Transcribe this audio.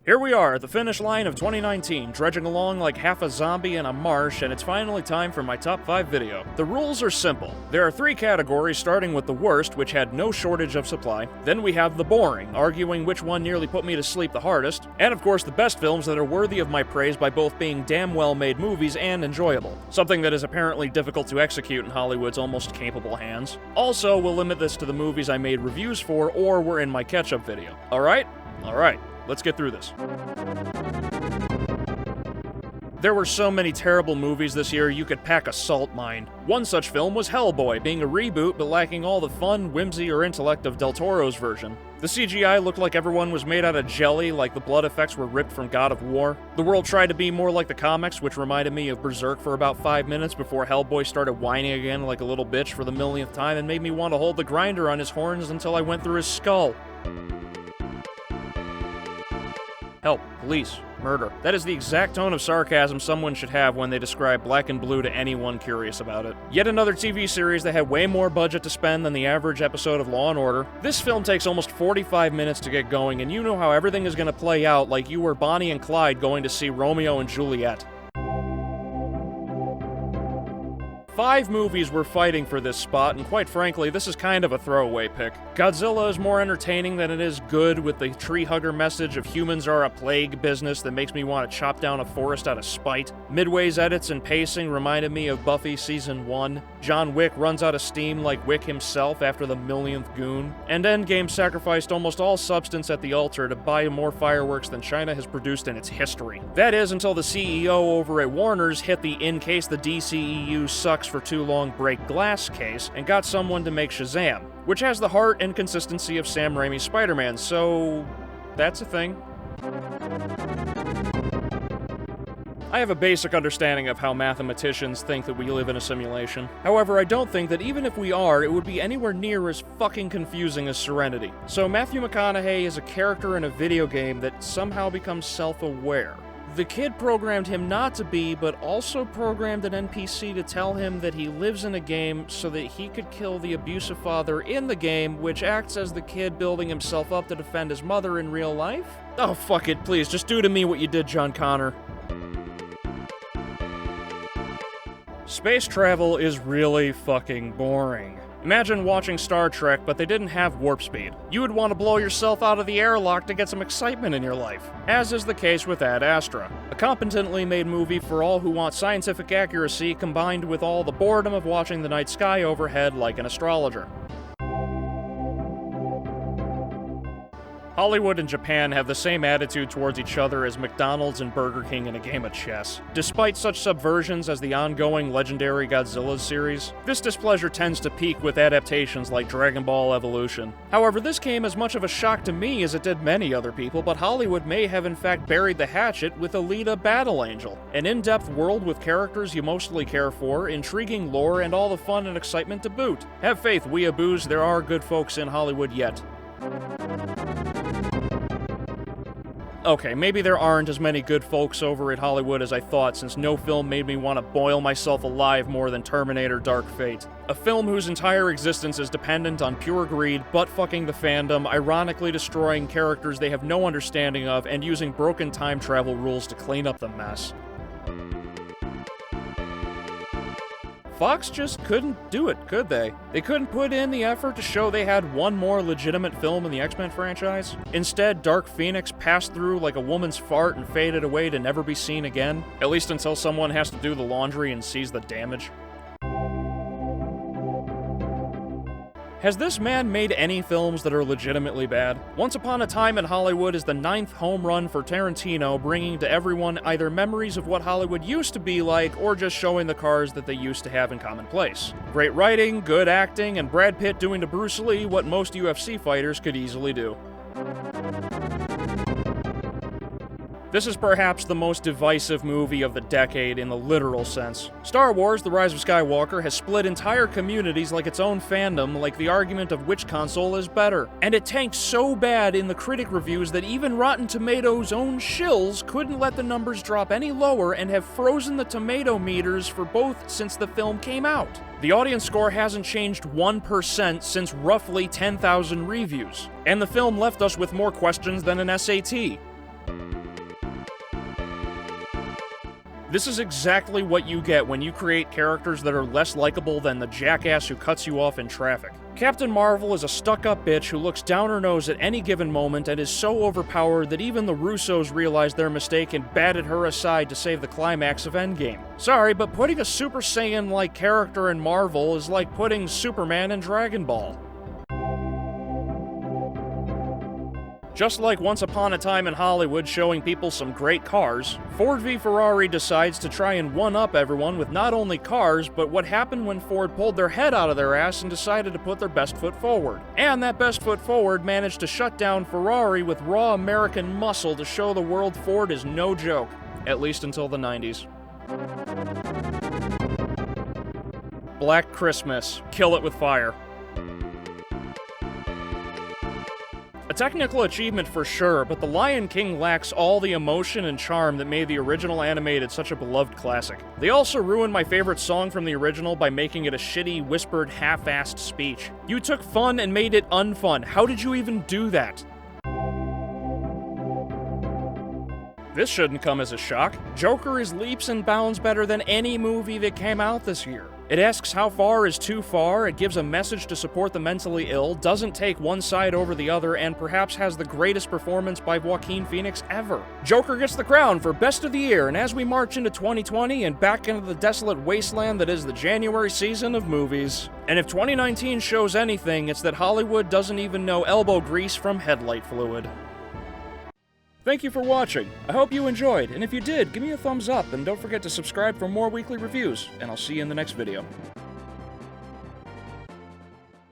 Here we are at the finish line of 2019, dredging along like half a zombie in a marsh, and it's finally time for my top 5 video. The rules are simple. There are 3 categories, starting with the worst, which had no shortage of supply. Then we have the boring, arguing which one nearly put me to sleep the hardest. And of course the best films that are worthy of my praise by both being damn well made movies and enjoyable. Something that is apparently difficult to execute in Hollywood's almost capable hands. Also, we'll limit this to the movies I made reviews for or were in my catch-up video. Alright? Alright. Let's get through this. There were so many terrible movies this year you could pack a salt mine. One such film was Hellboy, being a reboot but lacking all the fun, whimsy, or intellect of Del Toro's version. The CGI looked like everyone was made out of jelly, like the blood effects were ripped from God of War. The world tried to be more like the comics, which reminded me of Berserk for about 5 minutes before Hellboy started whining again like a little bitch for the millionth time and made me want to hold the grinder on his horns until I went through his skull. Help, police, murder. That is the exact tone of sarcasm someone should have when they describe Black and Blue to anyone curious about it. Yet another TV series that had way more budget to spend than the average episode of Law & Order. This film takes almost 45 minutes to get going, and you know how everything is going to play out like you were Bonnie and Clyde going to see Romeo and Juliet. 5 movies were fighting for this spot, and quite frankly, this is kind of a throwaway pick. Godzilla is more entertaining than it is good, with the tree-hugger message of humans are a plague business that makes me want to chop down a forest out of spite. Midway's edits and pacing reminded me of Buffy Season 1. John Wick runs out of steam like Wick himself after the millionth goon. And Endgame sacrificed almost all substance at the altar to buy more fireworks than China has produced in its history. That is, until the CEO over at Warner's hit the in case the DCEU sucks for too long break glass case and got someone to make Shazam, which has the heart and consistency of Sam Raimi's Spider-Man, so that's a thing. I have a basic understanding of how mathematicians think that we live in a simulation. However, I don't think that even if we are, it would be anywhere near as fucking confusing as Serenity. So Matthew McConaughey is a character in a video game that somehow becomes self-aware. The kid programmed him not to be, but also programmed an NPC to tell him that he lives in a game so that he could kill the abusive father in the game, which acts as the kid building himself up to defend his mother in real life? Oh, fuck it, please, just do to me what you did, John Connor. Space travel is really fucking boring. Imagine watching Star Trek, but they didn't have warp speed. You would want to blow yourself out of the airlock to get some excitement in your life, as is the case with Ad Astra, a competently made movie for all who want scientific accuracy combined with all the boredom of watching the night sky overhead like an astrologer. Hollywood and Japan have the same attitude towards each other as McDonald's and Burger King in a game of chess. Despite such subversions as the ongoing legendary Godzilla series, this displeasure tends to peak with adaptations like Dragon Ball Evolution. However, this came as much of a shock to me as it did many other people, but Hollywood may have in fact buried the hatchet with Alita Battle Angel, an in-depth world with characters you mostly care for, intriguing lore, and all the fun and excitement to boot. Have faith, weeaboos, there are good folks in Hollywood yet. Okay, maybe there aren't as many good folks over at Hollywood as I thought, since no film made me want to boil myself alive more than Terminator Dark Fate. A film whose entire existence is dependent on pure greed, butt-fucking the fandom, ironically destroying characters they have no understanding of, and using broken time travel rules to clean up the mess. Fox just couldn't do it, could they? They couldn't put in the effort to show they had one more legitimate film in the X-Men franchise. Instead, Dark Phoenix passed through like a woman's fart and faded away to never be seen again, at least until someone has to do the laundry and sees the damage. Has this man made any films that are legitimately bad? Once Upon a Time in Hollywood is the 9th home run for Tarantino, bringing to everyone either memories of what Hollywood used to be like, or just showing the cars that they used to have in common place. Great writing, good acting, and Brad Pitt doing to Bruce Lee what most UFC fighters could easily do. This is perhaps the most divisive movie of the decade in the literal sense. Star Wars: The Rise of Skywalker has split entire communities like its own fandom, like the argument of which console is better. And it tanked so bad in the critic reviews that even Rotten Tomatoes' own shills couldn't let the numbers drop any lower and have frozen the tomato meters for both since the film came out. The audience score hasn't changed 1% since roughly 10,000 reviews. And the film left us with more questions than an SAT. This is exactly what you get when you create characters that are less likable than the jackass who cuts you off in traffic. Captain Marvel is a stuck-up bitch who looks down her nose at any given moment and is so overpowered that even the Russos realized their mistake and batted her aside to save the climax of Endgame. Sorry, but putting a Super Saiyan-like character in Marvel is like putting Superman in Dragon Ball. Just like Once Upon a Time in Hollywood showing people some great cars, Ford v Ferrari decides to try and one-up everyone with not only cars, but what happened when Ford pulled their head out of their ass and decided to put their best foot forward. And that best foot forward managed to shut down Ferrari with raw American muscle to show the world Ford is no joke, at least until the 90s. Black Christmas. Kill it with fire. A technical achievement for sure, but The Lion King lacks all the emotion and charm that made the original animated such a beloved classic. They also ruined my favorite song from the original by making it a shitty, whispered, half-assed speech. You took fun and made it unfun. How did you even do that? This shouldn't come as a shock. Joker is leaps and bounds better than any movie that came out this year. It asks how far is too far, it gives a message to support the mentally ill, doesn't take one side over the other, and perhaps has the greatest performance by Joaquin Phoenix ever. Joker gets the crown for Best of the Year, and as we march into 2020 and back into the desolate wasteland that is the January season of movies. And if 2019 shows anything, it's that Hollywood doesn't even know elbow grease from headlight fluid. Thank you for watching. I hope you enjoyed, and if you did, give me a thumbs up, and don't forget to subscribe for more weekly reviews, and I'll see you in the next video.